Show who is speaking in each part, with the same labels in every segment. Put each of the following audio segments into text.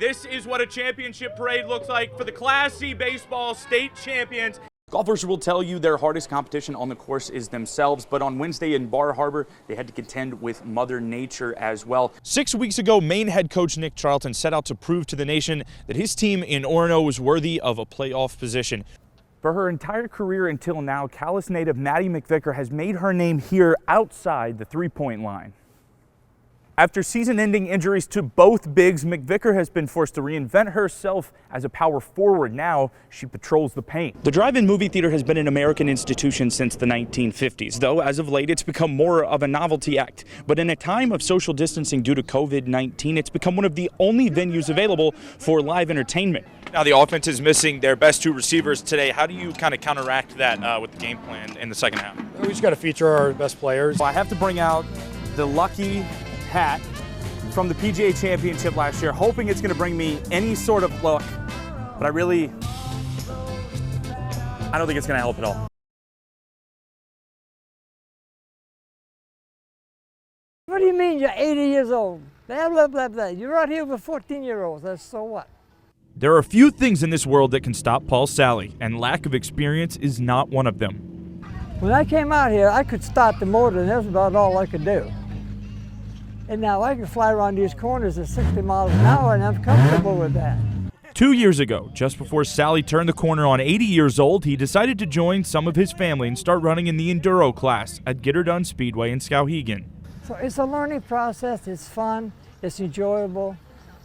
Speaker 1: This is what a championship parade looks like for the Class C baseball state champions.
Speaker 2: Golfers will tell you their hardest competition on the course is themselves, but on Wednesday in Bar Harbor, they had to contend with Mother Nature as well.
Speaker 1: 6 weeks ago, Maine head coach Nick Charlton set out to prove to the nation that his team in Orono was worthy of a playoff position.
Speaker 2: For her entire career until now, Calais native Maddie McVicker has made her name here outside the three-point line. After season-ending injuries to both bigs, McVicker has been forced to reinvent herself as a power forward. Now she patrols the paint. The drive-in movie theater has been an American institution since the 1950s, though as of late it's become more of a novelty act. But in a time of social distancing due to COVID-19, it's become one of the only venues available for live entertainment.
Speaker 1: Now the offense is missing their best two receivers today. How do you kind of counteract that with the game plan in the second half?
Speaker 3: We just got to feature our best players.
Speaker 2: I have to bring out the lucky hat from the PGA Championship last year, hoping it's going to bring me any sort of luck, but I don't think it's going to help at all.
Speaker 4: What do you mean you're 80 years old? Blah, blah, blah, blah. You're out here with 14-year-olds. That's so what?
Speaker 1: There are few things in this world that can stop Paul Sally, and lack of experience is not one of them.
Speaker 4: When I came out here, I could start the motor, and that's about all I could do. And now I can fly around these corners at 60 miles an hour, and I'm comfortable with that.
Speaker 1: 2 years ago, just before Sally turned the corner on 80 years old, he decided to join some of his family and start running in the Enduro class at Get Her Done Speedway in Skowhegan.
Speaker 4: So it's a learning process, it's fun, it's enjoyable,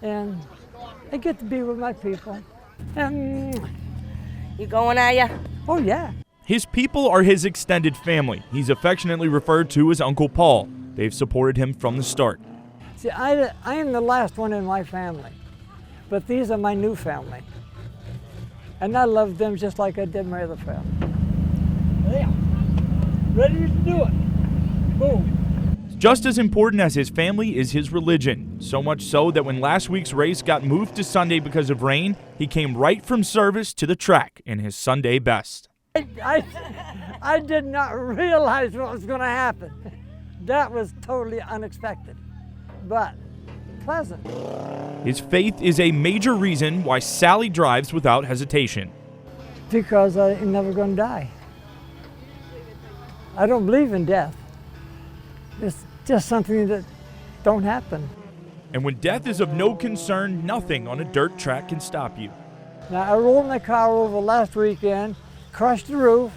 Speaker 4: and I get to be with my people.
Speaker 5: You going, are ya?
Speaker 4: Oh yeah.
Speaker 1: His people are his extended family. He's affectionately referred to as Uncle Paul. They've supported him from the start.
Speaker 4: See, I am the last one in my family, but these are my new family. And I love them just like I did my other family. Yeah, ready to do it. Boom.
Speaker 1: Just as important as his family is his religion. So much so that when last week's race got moved to Sunday because of rain, he came right from service to the track in his Sunday best.
Speaker 4: I did not realize what was going to happen. That was totally unexpected, but pleasant.
Speaker 1: His faith is a major reason why Sally drives without hesitation.
Speaker 4: Because I'm never going to die. I don't believe in death. It's just something that don't happen.
Speaker 1: And when death is of no concern, nothing on a dirt track can stop you.
Speaker 4: Now, I rolled my car over last weekend, crushed the roof,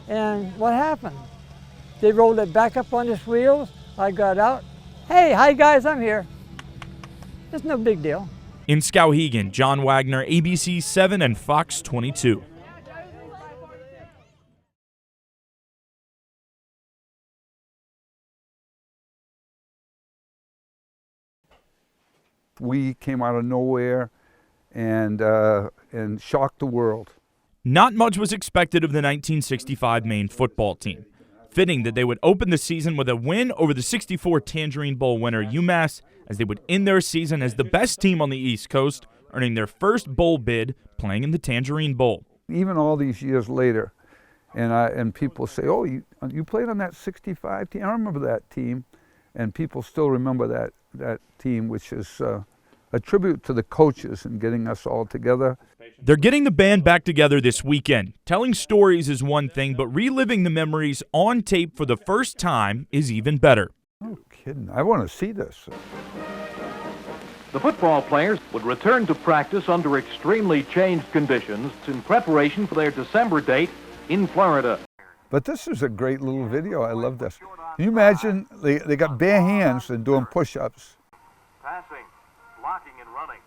Speaker 4: and what happened? They rolled it back up on its wheels. I got out. Hey, hi guys, I'm here. It's no big deal.
Speaker 1: In Skowhegan, John Wagoner, ABC 7 and Fox 22.
Speaker 6: We came out of nowhere and shocked the world.
Speaker 1: Not much was expected of the 1965 Maine football team. Fitting that they would open the season with a win over the '64 Tangerine Bowl winner UMass, as they would end their season as the best team on the East Coast, earning their first bowl bid playing in the Tangerine Bowl.
Speaker 6: Even all these years later, and people say, "Oh, you played on that '65 team." I remember that team, and people still remember that team, which is a tribute to the coaches and getting us all together.
Speaker 1: They're getting the band back together this weekend. Telling stories is one thing, but reliving the memories on tape for the first time is even better.
Speaker 6: No kidding. I want to see this.
Speaker 7: The football players would return to practice under extremely changed conditions in preparation for their December date in Florida.
Speaker 6: But this is a great little video. I love this. Can you imagine they got bare hands and doing push-ups?
Speaker 7: Passing, blocking, and running.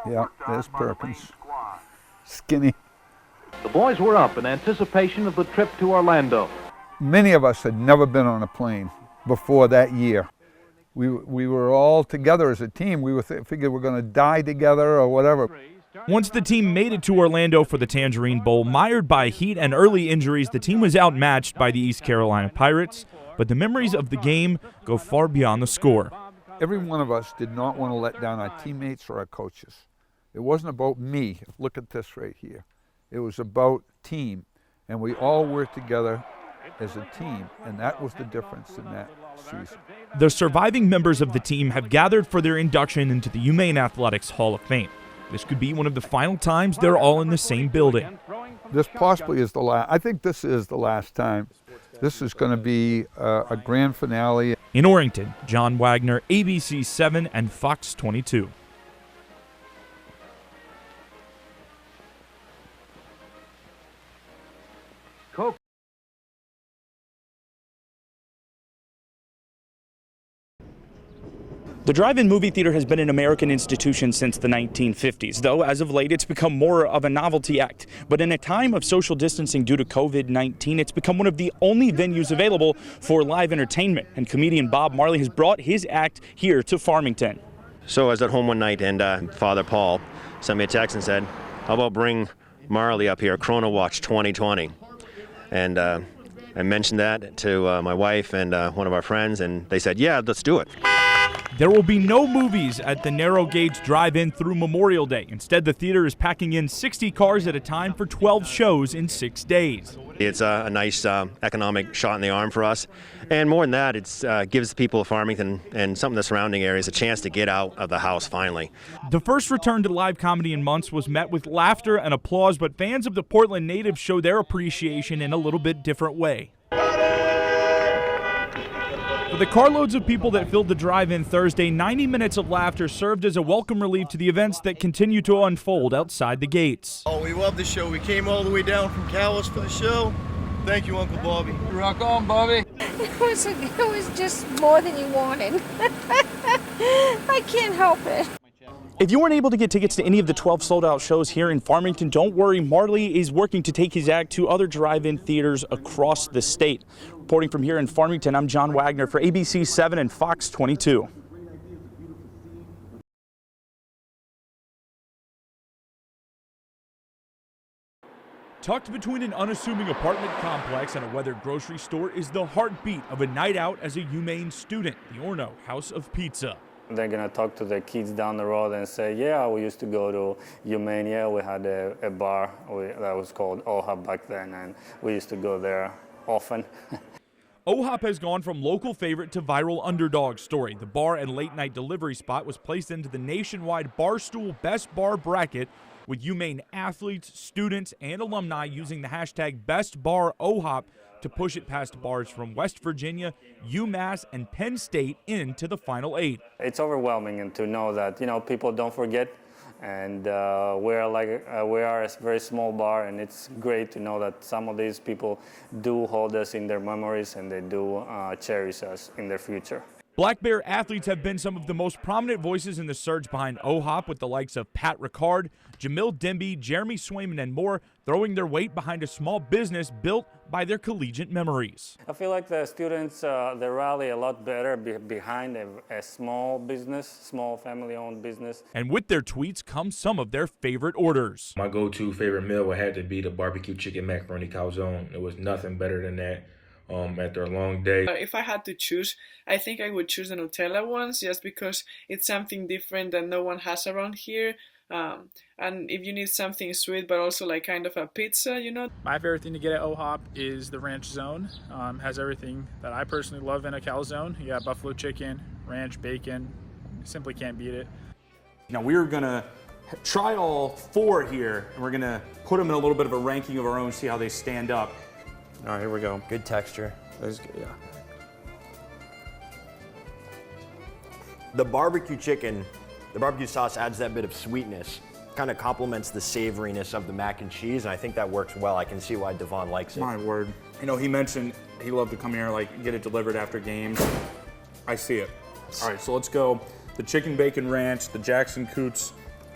Speaker 6: Yeah, there's Perkins. Skinny.
Speaker 7: The boys were up in anticipation of the trip to Orlando.
Speaker 6: Many of us had never been on a plane before that year. We were all together as a team. We figured we're going to die together or whatever.
Speaker 1: Once the team made it to Orlando for the Tangerine Bowl, mired by heat and early injuries, the team was outmatched by the East Carolina Pirates. But the memories of the game go far beyond the score.
Speaker 6: Every one of us did not want to let down our teammates or our coaches. It wasn't about me. Look at this right here. It was about team, and we all worked together as a team, and that was the difference in that season.
Speaker 1: The surviving members of the team have gathered for their induction into the UMaine Athletics Hall of Fame. This could be one of the final times they're all in the same building.
Speaker 6: This possibly is the last. I think this is the last time. This is going to be a grand finale.
Speaker 1: In Orrington, John Wagoner, ABC 7 and Fox 22.
Speaker 2: The drive-in movie theater has been an American institution since the 1950s, though as of late it's become more of a novelty act. But in a time of social distancing due to COVID-19, it's become one of the only venues available for live entertainment. And comedian Bob Marley has brought his act here to Farmington.
Speaker 5: So I was at home one night and Father Paul sent me a text and said, how about bring Marley up here, Chrono Watch 2020. And I mentioned that to my wife and one of our friends, and they said, yeah, let's do it.
Speaker 1: There will be no movies at the Narrow Gauge Drive-In through Memorial Day. Instead, the theater is packing in 60 cars at a time for 12 shows in 6 days.
Speaker 5: It's a nice economic shot in the arm for us. And more than that, it gives the people of Farmington and some of the surrounding areas a chance to get out of the house finally.
Speaker 1: The first return to live comedy in months was met with laughter and applause, but fans of the Portland natives show their appreciation in a little bit different way. For the carloads of people that filled the drive-in Thursday, 90 minutes of laughter served as a welcome relief to the events that continue to unfold outside the gates.
Speaker 8: Oh, we love the show. We came all the way down from Calais for the show. Thank you, Uncle Bobby.
Speaker 6: Rock on, Bobby.
Speaker 9: It was just more than you wanted. I can't help it.
Speaker 2: If you weren't able to get tickets to any of the 12 sold-out shows here in Farmington, don't worry. Marley is working to take his act to other drive-in theaters across the state. Reporting from here in Farmington, I'm John Wagoner for ABC 7 and Fox 22.
Speaker 1: Tucked between an unassuming apartment complex and a weathered grocery store is the heartbeat of a night out as a UMaine student, the Orno House of Pizza.
Speaker 10: They're going to talk to the kids down the road and say, yeah, we used to go to UMaine. Yeah, we had a bar that was called OHA back then, and we used to go there often.
Speaker 1: OHOP has gone from local favorite to viral underdog story. The bar and late-night delivery spot was placed into the nationwide Barstool Best Bar bracket, with UMaine athletes, students, and alumni using the hashtag BestBarOHOP to push it past bars from West Virginia, UMass, and Penn State into the Final 8.
Speaker 10: It's overwhelming, and to know that, you know, people don't forget, and we are a very small bar, and it's great to know that some of these people do hold us in their memories, and they do cherish us in their future.
Speaker 1: Black Bear athletes have been some of the most prominent voices in the surge behind OHOP, with the likes of Pat Ricard, Jamil Demby, Jeremy Swayman, and more throwing their weight behind a small business built by their collegiate memories.
Speaker 10: I feel like the students, they rally a lot better behind a small business, small family-owned business.
Speaker 1: And with their tweets come some of their favorite orders.
Speaker 11: My go-to favorite meal would have to be the barbecue chicken macaroni calzone. It was nothing better than that. After a long day.
Speaker 12: If I had to choose, I think I would choose the Nutella ones, just because it's something different that no one has around here. And if you need something sweet, but also like kind of a pizza, you know.
Speaker 13: My favorite thing to get at OHOP is the ranch zone. Has everything that I personally love in a calzone. You got buffalo chicken, ranch, bacon. You simply can't beat it.
Speaker 2: Now we're gonna try all four here, and we're gonna put them in a little bit of a ranking of our own, see how they stand up.
Speaker 3: All right, here we go.
Speaker 8: Good texture.
Speaker 3: That's good, yeah.
Speaker 8: The barbecue chicken, the barbecue sauce adds that bit of sweetness. Kind of complements the savoriness of the mac and cheese, and I think that works well. I can see why Devon likes it.
Speaker 2: My word. You know, he mentioned he loved to come here, like, get it delivered after games. I see it. All right, so let's go. The chicken bacon ranch, the Jackson Coots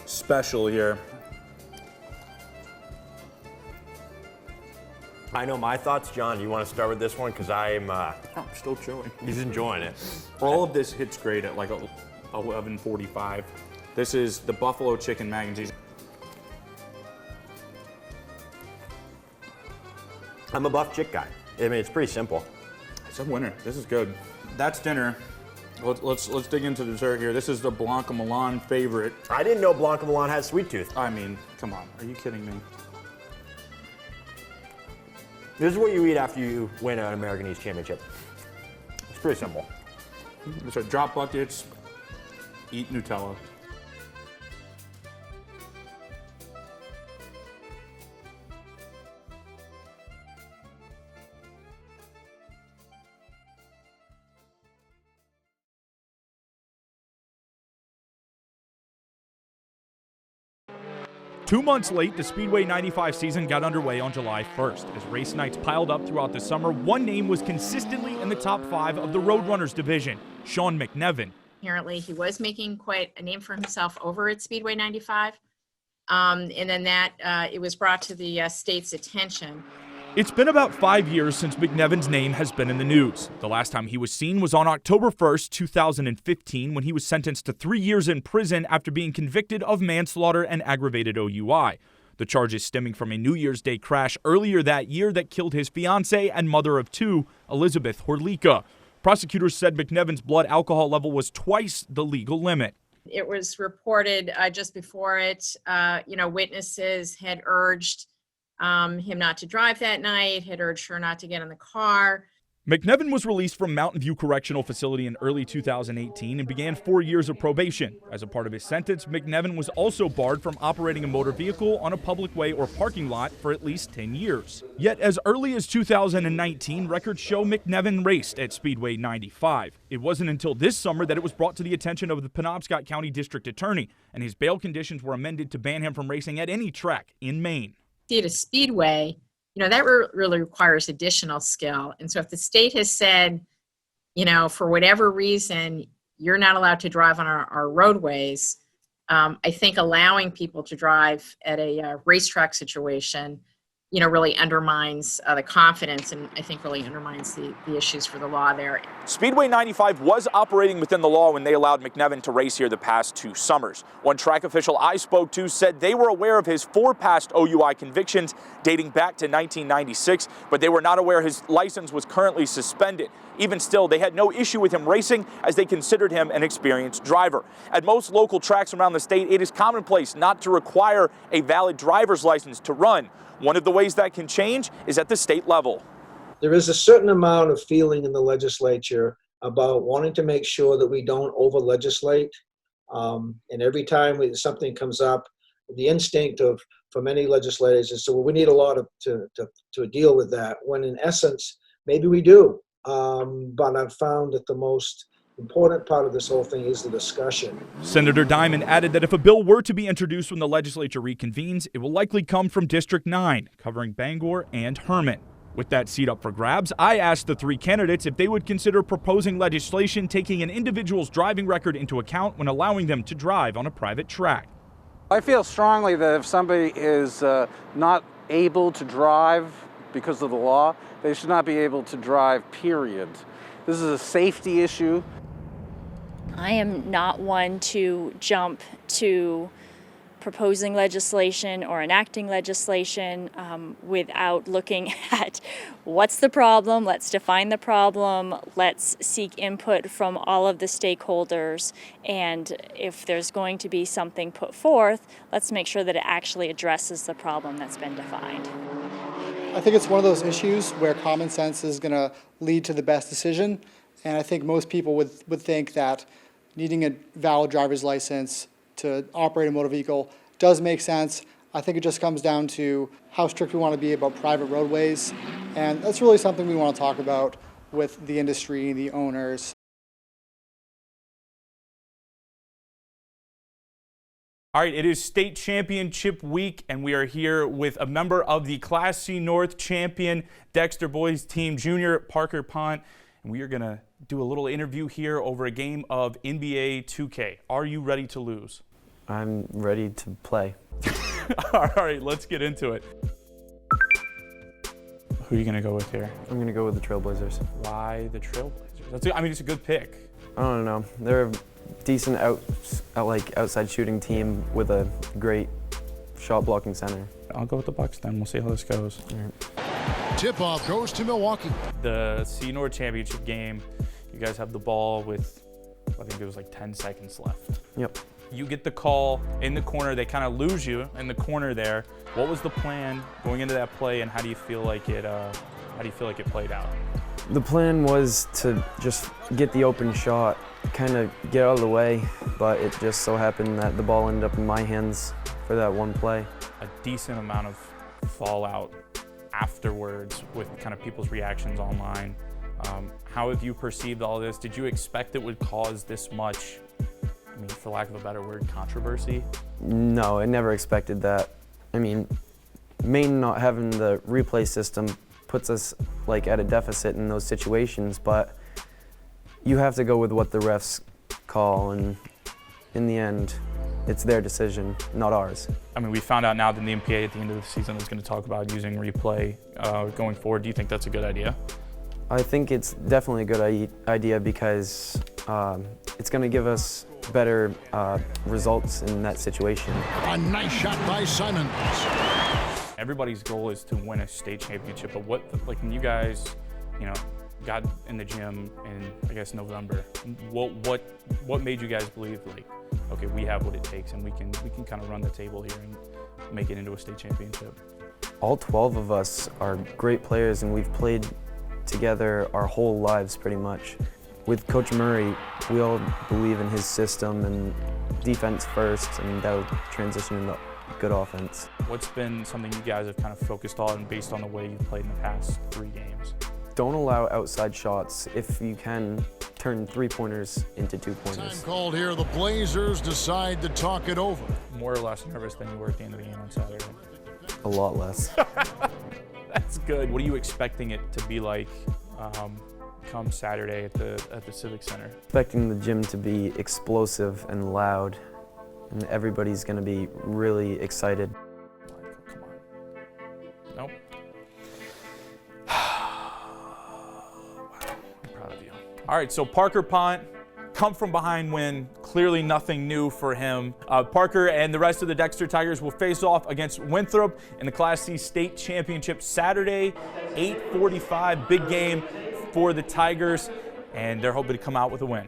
Speaker 2: special here.
Speaker 8: I know my thoughts, John. You want to start with this one? Because I'm
Speaker 2: still chewing.
Speaker 8: He's enjoying it.
Speaker 2: All of this hits great at like 11:45. This is the buffalo chicken mac and cheese.
Speaker 8: I'm a buff chick guy. I mean, it's pretty simple.
Speaker 2: It's a winner. This is good. That's dinner. Let's dig into dessert here. This is the Blanca Milan favorite.
Speaker 8: I didn't know Blanca Milan had sweet tooth.
Speaker 2: I mean, come on. Are you kidding me?
Speaker 8: This is what you eat after you win an American East Championship. It's pretty simple.
Speaker 14: So drop buckets, eat Nutella.
Speaker 1: Two months late, the Speedway 95 season got underway on July 1st. As race nights piled up throughout the summer, one name was consistently in the top 5 of the Roadrunners division, Sean McNevin.
Speaker 15: Apparently, he was making quite a name for himself over at Speedway 95. And then it was brought to the state's attention.
Speaker 1: It's been about 5 years since McNevin's name has been in the news. The last time he was seen was on October 1st, 2015, when he was sentenced to 3 years in prison after being convicted of manslaughter and aggravated OUI. The charges stemming from a New Year's Day crash earlier that year that killed his fiancée and mother of 2, Elizabeth Horlika. Prosecutors said McNevin's blood alcohol level was twice the legal limit.
Speaker 15: It was reported just before it, witnesses had urged him not to drive that night, had urged her not to get in the car.
Speaker 1: McNevin was released from Mountain View Correctional Facility in early 2018 and began 4 years of probation. As a part of his sentence, McNevin was also barred from operating a motor vehicle on a public way or parking lot for at least 10 years. Yet as early as 2019, records show McNevin raced at Speedway 95. It wasn't until this summer that it was brought to the attention of the Penobscot County District Attorney, and his bail conditions were amended to ban him from racing at any track in Maine.
Speaker 15: At a speedway, that really requires additional skill. And so if the state has said, for whatever reason, you're not allowed to drive on our roadways, I think allowing people to drive at a racetrack situation, really undermines the confidence and I think really undermines the issues for the law there.
Speaker 1: Speedway 95 was operating within the law when they allowed McNevin to race here the past 2 summers. One track official I spoke to said they were aware of his 4 past OUI convictions dating back to 1996, but they were not aware his license was currently suspended. Even still, they had no issue with him racing as they considered him an experienced driver. At most local tracks around the state, it is commonplace not to require a valid driver's license to run. One of the ways that can change is at the state level.
Speaker 16: There is a certain amount of feeling in the legislature about wanting to make sure that we don't over-legislate. And every time something comes up, the instinct for many legislators is, so we need a law to deal with that, when in essence, maybe we do. But I've found that the most important part of this whole thing is the discussion.
Speaker 1: Senator Diamond added that if a bill were to be introduced when the legislature reconvenes, it will likely come from District 9, covering Bangor and Hermit. With that seat up for grabs, I asked the 3 candidates if they would consider proposing legislation taking an individual's driving record into account when allowing them to drive on a private track.
Speaker 17: I feel strongly that if somebody is not able to drive because of the law, they should not be able to drive, period. This is a safety issue.
Speaker 18: I am not one to jump to proposing legislation or enacting legislation without looking at what's the problem, let's define the problem, let's seek input from all of the stakeholders, and if there's going to be something put forth, let's make sure that it actually addresses the problem that's been defined.
Speaker 19: I think it's one of those issues where common sense is going to lead to the best decision, and I think most people would think that needing a valid driver's license to operate a motor vehicle does make sense. I think it just comes down to how strict we want to be about private roadways, and that's really something we want to talk about with the industry, the owners.
Speaker 1: All right, it is state championship week, and we are here with a member of the Class C North champion Dexter Boys team, Junior Parker Pont, and we are going to do a little interview here over a game of NBA 2K. Are you ready to lose?
Speaker 3: I'm ready to play.
Speaker 1: All right, let's get into it. Who are you going to go with here?
Speaker 3: I'm going to go with the Trailblazers.
Speaker 1: Why the Trailblazers? It's a good pick.
Speaker 3: I don't know. They're a decent outside shooting team with a great shot blocking center.
Speaker 1: I'll go with the Bucks then. We'll see how this goes.
Speaker 3: Right.
Speaker 20: Tip-off goes to Milwaukee.
Speaker 1: The C North championship game, you guys have the ball with, I think it was like 10 seconds left.
Speaker 3: Yep.
Speaker 2: You get the call in the corner. They kind of lose you in the corner there. What was the plan going into that play, and how do you feel like it played out?
Speaker 3: The plan was to just get the open shot, kind of get out of the way, but it just so happened that the ball ended up in my hands for that one play.
Speaker 2: A decent amount of fallout afterwards with kind of people's reactions online. How have you perceived all this? Did you expect it would cause this much, I mean, for lack of a better word, controversy?
Speaker 3: No, I never expected that. I mean, Maine not having the replay system puts us like at a deficit in those situations, but you have to go with what the refs call, and in the end, it's their decision, not ours.
Speaker 2: I mean, we found out now that the NPA at the end of the season is going to talk about using replay going forward. Do you think that's a good idea?
Speaker 3: I think it's definitely a good idea because it's going to give us better results in that situation.
Speaker 20: A nice shot by Simons.
Speaker 2: Everybody's goal is to win a state championship, but like when you guys, got in the gym in, I guess, November, what made you guys believe, like, okay, we have what it takes and we can kind of run the table here and make it into a state championship?
Speaker 3: All 12 of us are great players, and we've played together our whole lives pretty much. With Coach Murray, we all believe in his system and defense first, and that will transition into good offense.
Speaker 2: What's been something you guys have kind of focused on based on the way you've played in the past 3 games?
Speaker 3: Don't allow outside shots. If you can, turn 3-pointers into 2-pointers.
Speaker 20: Time called here. The Blazers decide to talk it over.
Speaker 2: More or less nervous than you were at the end of the game on Saturday?
Speaker 3: A lot less.
Speaker 2: That's good. What are you expecting it to be like come Saturday at the Civic Center?
Speaker 3: Expecting the gym to be explosive and loud, and everybody's going to be really excited.
Speaker 2: Come on. Nope. I'm proud of you. All right, so Parker Pont, come from behind win. Clearly nothing new for him. Parker and the rest of the Dexter Tigers will face off against Winthrop in the Class C state championship Saturday, 8:45. Big game for the Tigers, and they're hoping to come out with a win.